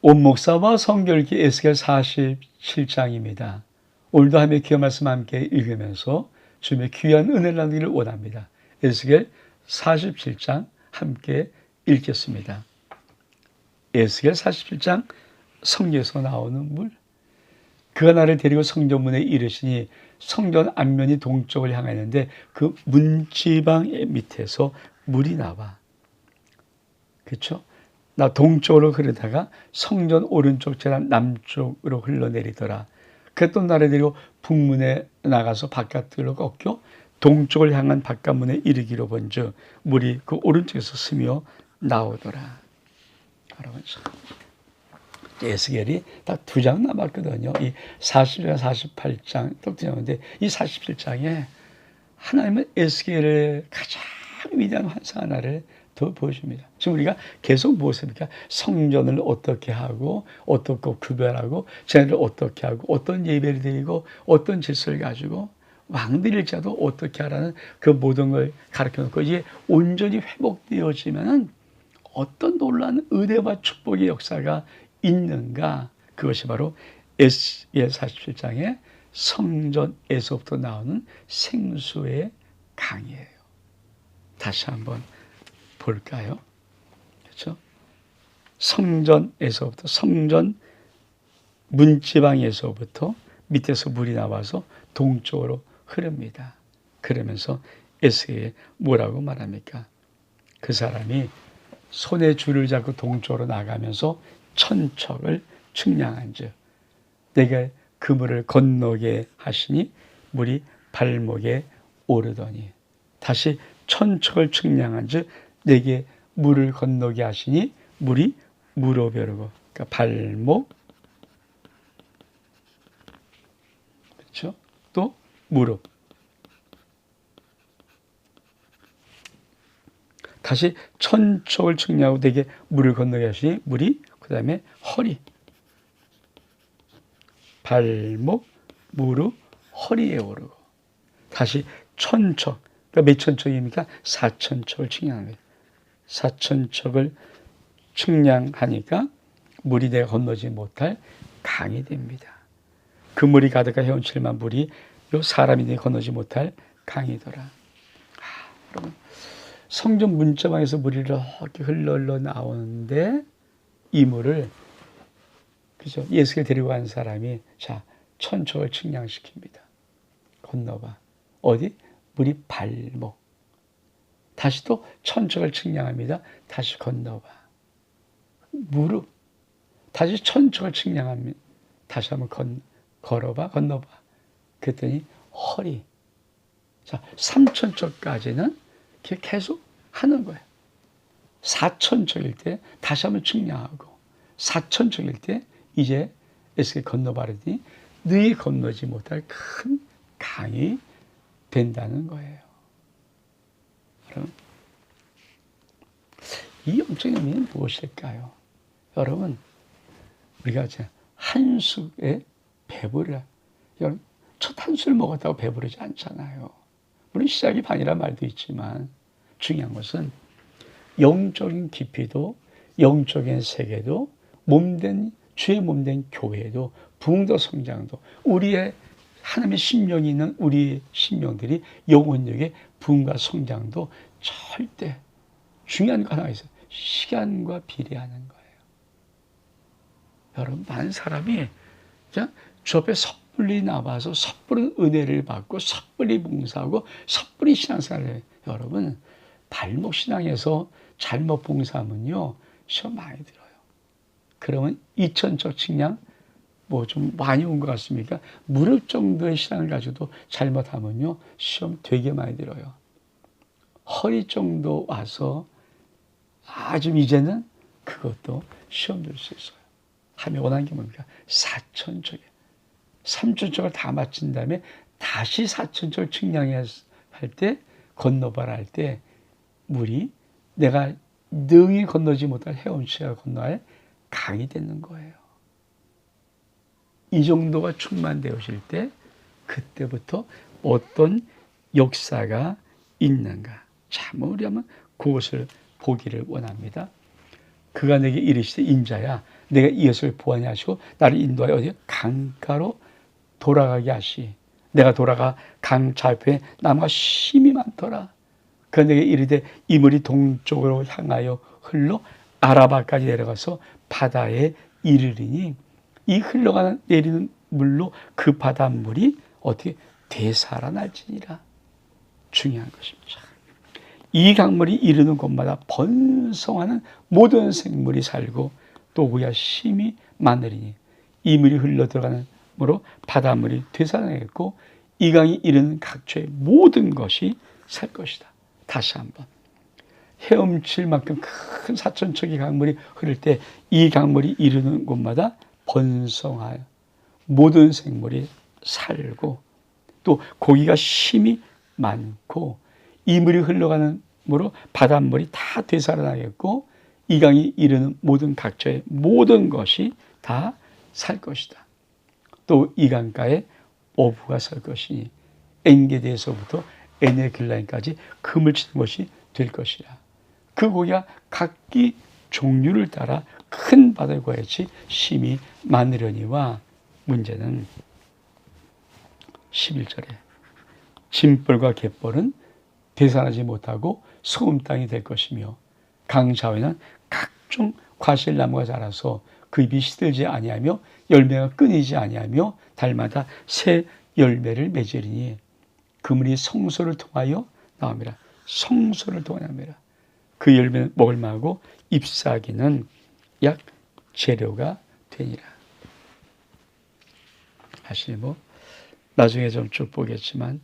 온 목사와 성결기 에스겔 47장입니다. 오늘도 하나님의 귀한 말씀 함께 읽으면서 주님의 귀한 은혜를 나누기를 원합니다. 에스겔 47장 함께 읽겠습니다. 에스겔 47장 성경에서 나오는 물. 그가 나를 데리고 성전문에 이르시니 성전 앞면이 동쪽을 향하였는데 그 문지방 밑에서 물이 나와. 그렇죠? 나 동쪽으로 흐르다가 성전 오른쪽 재단 남쪽으로 흘러내리더라. 그 또 나를 데리고 북문에 나가서 바깥으로 꺾여 동쪽을 향한 바깥문에 이르기로 본즉 물이 그 오른쪽에서 스며 나오더라. 여러분, 에스겔이 딱 2장 남았거든요. 이 40장, 48장 딱 2장인데 이 47장에 하나님은 에스겔의 가장 위대한 환상 하나를 더 보여줍니다. 지금 우리가 계속 무엇입니까? 성전을 어떻게 하고 어떻게 구별하고 제를 어떻게 하고 어떤 예배를 드리고 어떤 질서를 가지고 왕들일지라도 어떻게 하라는 그 모든 걸 가르쳐 놓고 이제 온전히 회복되어지면은 어떤 놀라운 은혜와 축복의 역사가 있는가? 그것이 바로 에스겔 47장의 성전에서부터 나오는 생수의 강이에요. 다시 한번 볼까요? 그렇죠? 성전에서부터 성전 문지방에서부터 밑에서 물이 나와서 동쪽으로 흐릅니다. 그러면서 에스겔이 뭐라고 말합니까? 그 사람이 손에 줄을 잡고 동쪽으로 나가면서 천척을 측량한즉 내게 그 물을 건너게 하시니 물이 발목에 오르더니 다시 천척을 측량한즉 내게 물을 건너게 하시니 물이 무릎에 오르고 그러니까 발목 그렇죠? 또 무릎 다시 천척을 측량하고 내게 물을 건너게 하시니 물이 그 다음에 허리 발목 무릎 허리에 오르고 다시 천척 그러니까 몇 천척입니까? 4천척을 측량합니다. 4천척을 측량하니까 물이 내가 건너지 못할 강이 됩니다. 그 물이 가득한 헤엄칠만 물이 사람이 내가 건너지 못할 강이더라. 여러분, 성전 문지방에서 물이 이렇게 흘러 나오는데 이 물을 그죠? 예수를 데리고 간 사람이 자 천척을 측량시킵니다. 건너봐. 어디? 물이 발목. 다시 또 천척을 측량합니다. 다시 건너봐. 무릎. 다시 천척을 측량합니다. 다시 한번 걸어봐. 건너봐. 그랬더니 허리. 자, 3천척까지는 계속 하는 거예요. 4천척일 때 다시 한번 측량하고 4천척일 때 이제 에스겔 건너봐라더니 너희 건너지 못할 큰 강이 된다는 거예요. 여러분, 이 영적인 의미는 무엇일까요? 여러분, 우리가 한 숟에 배부르라. 여러분, 첫 한 술 먹었다고 배부르지 않잖아요. 물론 시작이 반이라는 말도 있지만 중요한 것은 영적인 깊이도 영적인 세계도 몸된 주의 몸된 교회도 부흥도 성장도 우리의 하나님의 심령이 있는 우리 심령들이 영혼력의 부흥과 성장도 절대 중요한 거 하나 있어요. 시간과 비례하는 거예요. 여러분, 많은 사람이 그냥 주 앞에 섣불리 나와서 섣불리 은혜를 받고 섣불리 봉사하고 섣불리 신앙생활을 해요. 여러분, 발목 신앙에서 잘못 봉사하면요 시험 많이 들어요. 그러면 2천척 측량 뭐 좀 많이 온 것 같습니까? 무릎 정도의 신앙을 가지고도 잘못하면요 시험 되게 많이 들어요. 허리 정도 와서 아주 이제는 그것도 시험 들 수 있어요. 하면 원하는 게 뭡니까? 4천척에 3천척을 다 마친 다음에 다시 4천척을 측량할 때 건너봐라 할 때 물이 내가 능히 건너지 못할 헤엄치가 건너야 강이 되는 거예요. 이 정도가 충만되어질 때 그때부터 어떤 역사가 있는가. 참 우리 한번 그것을 보기를 원합니다. 그가 내게 이르시되 인자야 내가 이것을 보완히 하시고 나를 인도하여 어디 강가로 돌아가게 하시. 내가 돌아가 강 좌편에 나무가 심이 많더라. 그 내게 이르되 이 물이 동쪽으로 향하여 흘러 아라바까지 내려가서 바다에 이르리니 이 흘러가는 내리는 물로 그 바닷물이 어떻게 되살아날지니라. 중요한 것입니다. 이 강물이 이르는 곳마다 번성하는 모든 생물이 살고 또 우리가 심이 많으리니 이 물이 흘러 들어가는 물로 바닷물이 되살아나겠고 이 강이 이르는 각처의 모든 것이 살 것이다. 다시 한번 헤엄칠 만큼 큰 사천척의 강물이 흐를 때 이 강물이 이르는 곳마다 번성하여 모든 생물이 살고 또 고기가 심이 많고 이 물이 흘러가는 물로 바닷물이 다 되살아나겠고 이 강이 이르는 모든 각처의 모든 것이 다 살 것이다. 또 이 강가에 어부가 설 것이니 엔게디에서부터 에네길라인까지 금을 치는 것이 될 것이라. 그 고기가 각기 종류를 따라 큰 바다과 같이 심이 많으려니와 문제는 11절에 짐벌과 갯벌은 되살아나지 못하고 소금 땅이 될 것이며 강 좌우에는 각종 과실나무가 자라서 그 잎이 시들지 아니하며 열매가 끊이지 아니하며 달마다 새 열매를 맺으리니 그물이 성소를 통하여 나옵니다. 성소를 통하여라. 그 열매는 먹을 만하고 잎사귀는 약 재료가 되니라. 사실 나중에 좀 쭉 보겠지만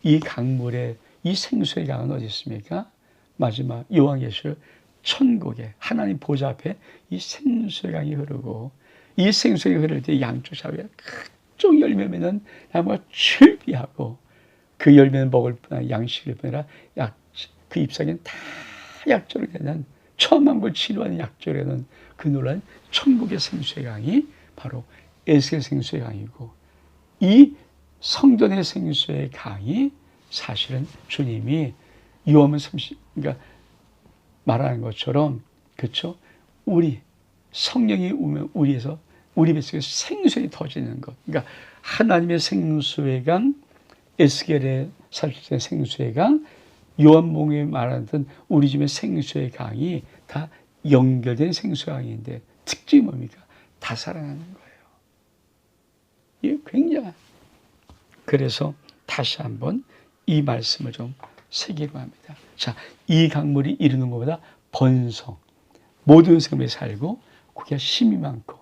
이 강물의 이 생수의 강은 어디 있습니까? 마지막 요한계시록 천국에 하나님 보좌 앞에 이 생수의 강이 흐르고 이 생수의 강이 흐를 때 양쪽 좌우에 각종 열매 맺는 나무가 즐비하고 그 열매는 먹을 뿐 아니라 양식일 뿐 아니라 그 잎사귀는 다 약조를 되는 천만불 치료하는 약조를 되는 그 놀라운 천국의 생수의 강이 바로 에스겔 생수의 강이고 이 성전의 생수의 강이 사실은 주님이 요한복음 30 그러니까 말하는 것처럼 그렇죠? 우리 성령이 오면 우리에서 우리 뱃속에 생수에 터지는 것. 그러니까 하나님의 생수의 강, 에스겔의 살수의 생수의 강, 요한복음에 말하던 우리 집의 생수의 강이 다 연결된 생수의 강인데 특징이 뭡니까? 다 살아나는 거예요. 이게 굉장한. 그래서 다시 한번 이 말씀을 좀 새기로 합니다. 자, 이 강물이 이르는 것보다 번성, 모든 생물이 살고 고기가 심이 많고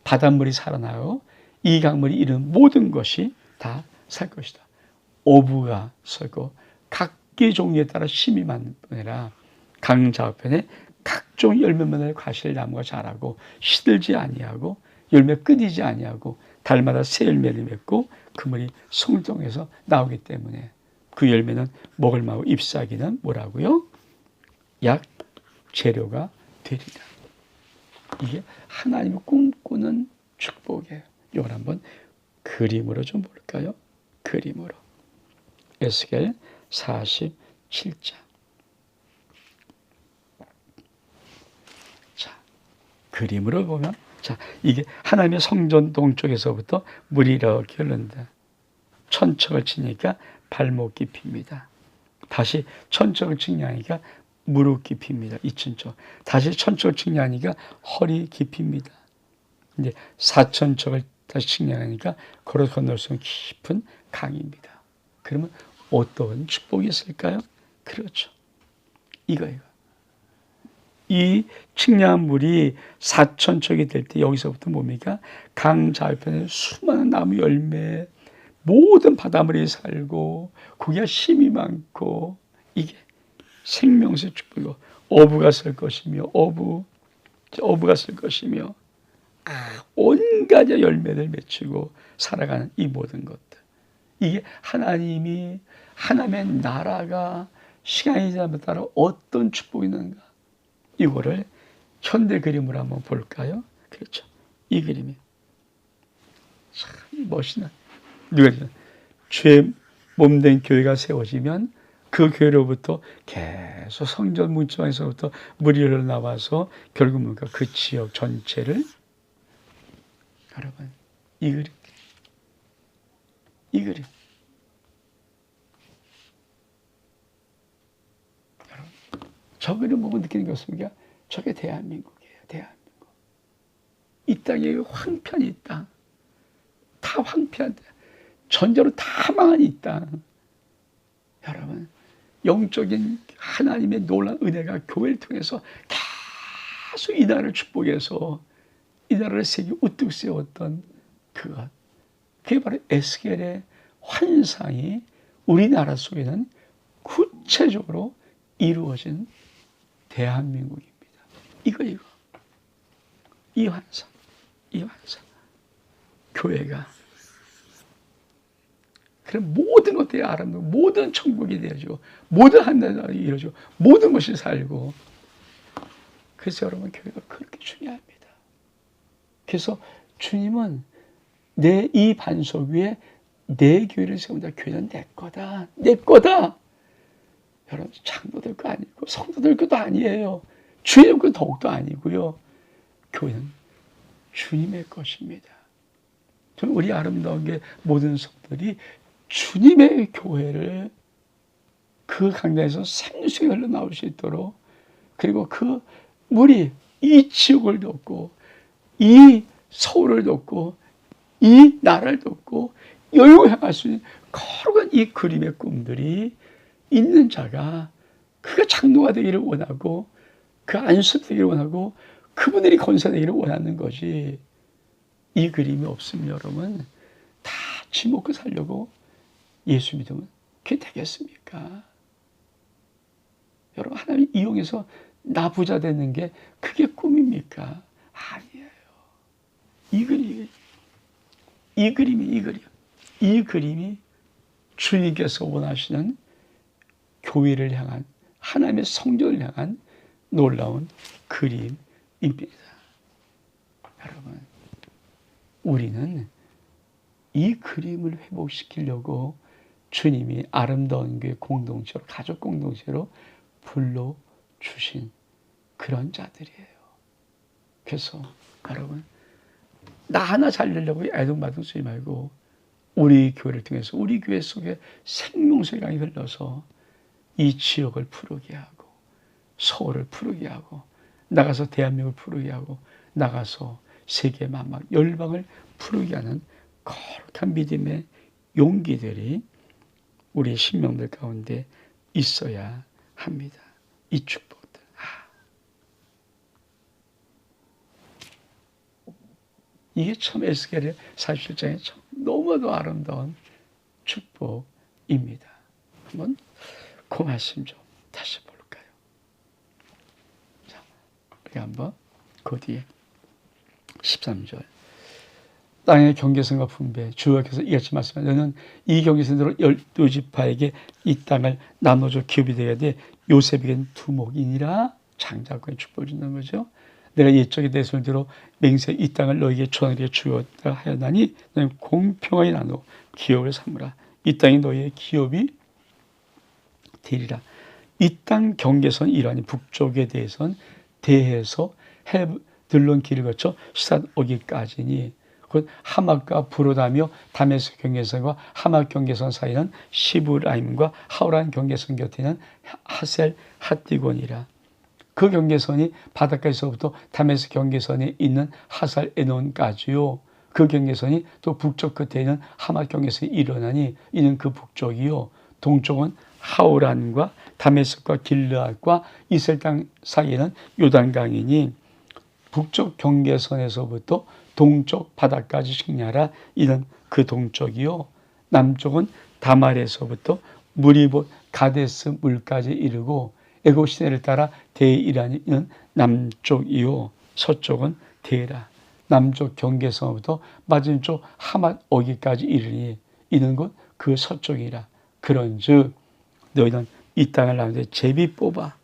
바닷물이 살아나고 이 강물이 이르는 모든 것이 다 살 것이다. 어부가 설고 각기 종류에 따라 심이 많은 뿐 아니라 강 좌우편에 각종 열매만의 과실나무가 자라고 시들지 아니하고 열매 끊이지 아니하고 달마다 새 열매를 맺고 그물이 성동에서 나오기 때문에 그 열매는 먹을 만하고 잎사귀는 뭐라고요? 약 재료가 되리라. 이게 하나님이 꿈꾸는 축복이에요. 이걸 한번 그림으로 좀 볼까요? 그림으로. 에스겔 47장. 자, 그림으로 보면 자, 이게 하나님의 성전 동쪽에서부터 물이 이렇게 흐른다. 천척을 치니까 발목 깊이입니다. 다시 천척을 측량하니까 무릎 깊이입니다. 이 천척. 다시 천척을 측량하니까 허리 깊이입니다. 이제 4천척을 다시 측량하니까 걸어 건널 수 있는 깊은 강입니다. 그러면 어떤 축복이 있을까요? 그렇죠. 이거예요. 이 측량한 물이 4천척이 될 때 여기서부터 뭡니까? 강 좌우편에 수많은 나무 열매, 모든 바닷물이 살고 고기가 심이 많고 이게 생명수의 축복이고 어부가 쓸 것이며 어부가 쓸 것이며 온갖 열매를 맺히고 살아가는 이 모든 것들. 이게 하나님의 나라가 시간이 지남에 따라 어떤 축복이 있는가. 이거를 현대 그림으로 한번 볼까요? 그렇죠. 이 그림이 참 멋있는 누가 죄 몸된 교회가 세워지면 그 교회로부터 계속 성전 문짝에서부터 물이 흘러나와서 결국 뭔가 그 지역 전체를 여러분, 이 그림, 이 그림. 여러분, 저 그림 보고 느끼는 게 없습니까? 저게 대한민국이에요. 대한민국. 이 땅에 황폐한 이 땅. 다 황폐한데 전제로 다 망한 이 땅. 여러분, 영적인 하나님의 놀라운 은혜가 교회를 통해서 계속 이 나라를 축복해서 이 나라를 세계 우뚝 세웠던 그것. 그게 바로 에스겔의 환상이 우리나라 속에는 구체적으로 이루어진 대한민국입니다. 이거. 이 환상. 교회가. 그럼 모든 것들이 아름다워. 모든 천국이 되어지고, 모든 하늘나라가 이루어지고, 모든 것이 살고. 그래서 여러분, 교회가 그렇게 중요합니다. 그래서 주님은 내 이 반석 위에 내 교회를 세운다. 교회는 내 거다. 내 거다. 여러분, 장로들 거 아니고, 성도들 것도 아니에요. 주님 거 더욱도 아니고요. 교회는 주님의 것입니다. 우리 아름다운 게 모든 성도들이 주님의 교회를 그 강단에서 생수가 흘러나올 수 있도록, 그리고 그 물이 이 지역을 돕고 이 서울을 돕고 이 나라를 돕고 열고 향할 수 있는 거룩한 이 그림의 꿈들이 있는 자가, 그가 장로가 되기를 원하고 그 안수 되기를 원하고 그분들이 건사되기를 원하는 것이, 이 그림이 없으면 여러분 다 지먹고 살려고 예수 믿으면 그게 되겠습니까? 여러분, 하나님 이용해서 나 부자 되는 게 그게 꿈입니까? 아니에요. 이 그림이 주님께서 원하시는 교회를 향한, 하나님의 성전을 향한 놀라운 그림입니다. 여러분, 우리는 이 그림을 회복시키려고 주님이 아름다운 교회 공동체로, 가족 공동체로 불러주신 그런 자들이에요. 그래서 여러분, 나 하나 살리려고 애동바동 쓰지 말고 우리 교회를 통해서 우리 교회 속에 생명수의 강이 흘러서 이 지역을 푸르게 하고, 서울을 푸르게 하고, 나가서 대한민국을 푸르게 하고, 나가서 세계 만방 열방을 푸르게 하는 거룩한 믿음의 용기들이 우리 신명들 가운데 있어야 합니다. 이 축복들. 이게 참 에스겔의 47장의 참 너무도 아름다운 축복입니다. 한번 그 말씀 좀 다시 볼까요? 자, 우리 한번 그 뒤에 13절. 땅의 경계선과 분배, 주여께서 이같이 말씀하시되 너는 이 경계선대로 12지파에게 이 땅을 나눠줘 기업이 되어야 돼. 요셉에게는 두목이니라. 장자권의 축복을 준다는 거죠. 내가 옛적에 내 손으로 맹세 이 땅을 너에게 주하게 주었다 하였나니 너는 공평하게 나누어 기업을 삼으라. 이 땅이 너희의 기업이 되리라. 이 땅 경계선 일환이 북쪽에 대해서는 대해서 헤들론 길을 거쳐 시산 오기까지니, 곧 하맛과 브로다며 다메스 경계선과 하맛 경계선 사이는 시브라임과 하우란 경계선 곁에는 하셀 핫디곤이라. 그 경계선이 바닷가에서부터 다메스 경계선에 있는 하살 에논까지요. 그 경계선이 또 북쪽 끝에 있는 하맛 경계선이 일어나니 이는 그 북쪽이요. 동쪽은 하우란과 다메섹과 길르앗과 이스라엘 땅 사이에는 요단강이니 북쪽 경계선에서부터 동쪽 바다까지 식냐라. 이는 그 동쪽이요. 남쪽은 다말에서부터 무리봇 가데스 물까지 이르고 애굽 시내를 따라 대이라니는 남쪽이요. 서쪽은 대라. 남쪽 경계선부터 맞은쪽 하맛 어기까지 이르니 이는 곧 그 서쪽이라. 그런즉 너희는 이 땅을 나누되 제비 뽑아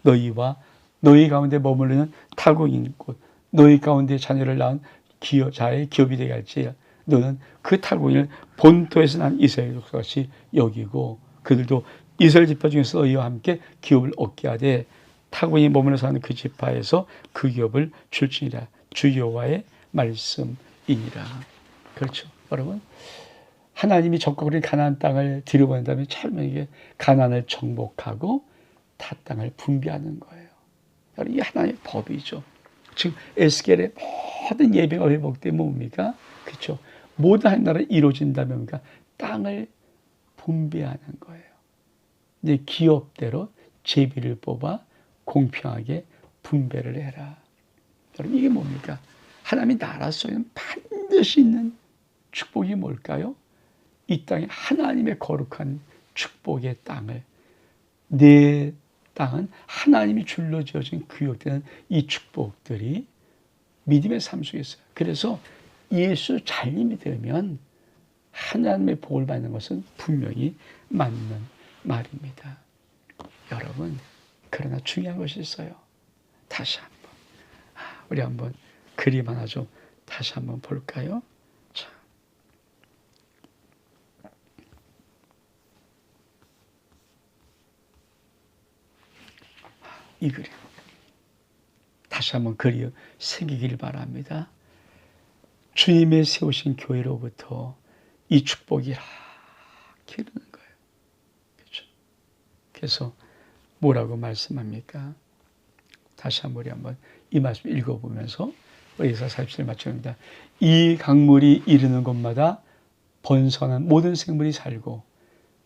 너희와 너희 가운데 머무르는 타국인 곳 너희 가운데 자녀를 낳은 자의 기업이 되게 할지 너는 그 타국인을 본토에서 난 이스라엘 족속같이 여기고 그들도 이스라엘 지파 중에서 너희와 함께 기업을 얻게 하되 타국인이 머물러 사는 그 지파에서 그 기업을 줄지니라. 주 여호와의 말씀입니다. 이니라. 그렇죠. 여러분, 하나님이 적국으로 가나안 땅을 들여보낸다면 철저하게 가나안을 정복하고 타 땅을 분배하는 거예요. 여러분, 이게 하나님의 법이죠. 지금 에스겔의 모든 예배가 회복되면 뭡니까? 그렇죠. 모든 한 나라가 이루어진다면 뭡니까? 땅을 분배하는 거예요. 이제 기업대로 제비를 뽑아 공평하게 분배를 해라. 여러분, 이게 뭡니까? 하나님의 나라 속에는 반드시 있는 축복이 뭘까요? 이 땅에 하나님의 거룩한 축복의 땅을, 내 땅은 하나님이 줄로 지어진 구역되는 이 축복들이 믿음의 삶 속에 있어요. 그래서 예수 잘 믿으면 하나님의 복을 받는 것은 분명히 맞는 말입니다. 여러분, 그러나 중요한 것이 있어요. 다시 한번, 우리 한번 그림 하나 좀 다시 한번 볼까요? 자, 이 그림 다시 한번 그려 새기길 바랍니다. 주님의 세우신 교회로부터 이 축복이 이렇게 흐르는 거예요. 그렇죠? 그래서 뭐라고 말씀합니까? 다시 한번 우리 한번 이 말씀 읽어보면서 우리 47절 맞춥니다. 이 강물이 이르는 곳마다 번성한 모든 생물이 살고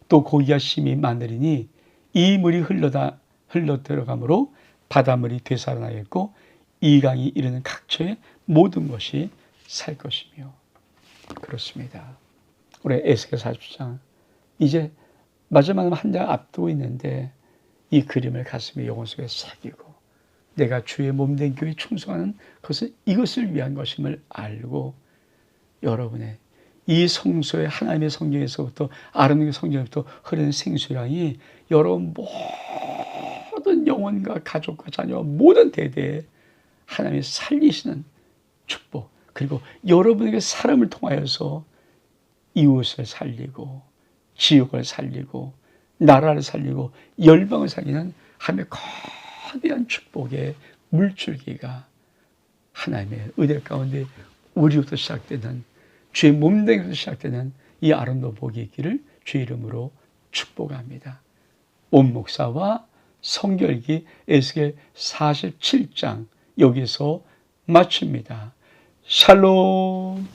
또 고기와 심이 많으리니 이 물이 흘러 들어가므로 바닷물이 되살아나겠고 이 강이 이르는 각처의 모든 것이 살 것이며. 그렇습니다. 우리 에스겔 40장 이제 마지막 한 장 앞두고 있는데 이 그림을 가슴에 영혼 속에 새기고 내가 주의 몸된 교회에 충성하는 것은 이것을 위한 것임을 알고 여러분의 이 성소의 하나님의 성경에서부터 아름다운 성경에서부터 흐르는 생수량이 여러분 모든 영혼과 가족과 자녀와 모든 대대에 하나님이 살리시는 축복, 그리고 여러분에게 사람을 통하여서 이웃을 살리고 지역을 살리고 나라를 살리고 열방을 살리는 하나님의 거대한 축복의 물줄기가 하나님의 은혜 가운데 우리부터 시작되는 주의 몸됨에서 시작되는 이 아름다운 복이 있기를 주의 이름으로 축복합니다. 온 목사와 성결기 에스겔 47장 여기서 마칩니다. 샬롬.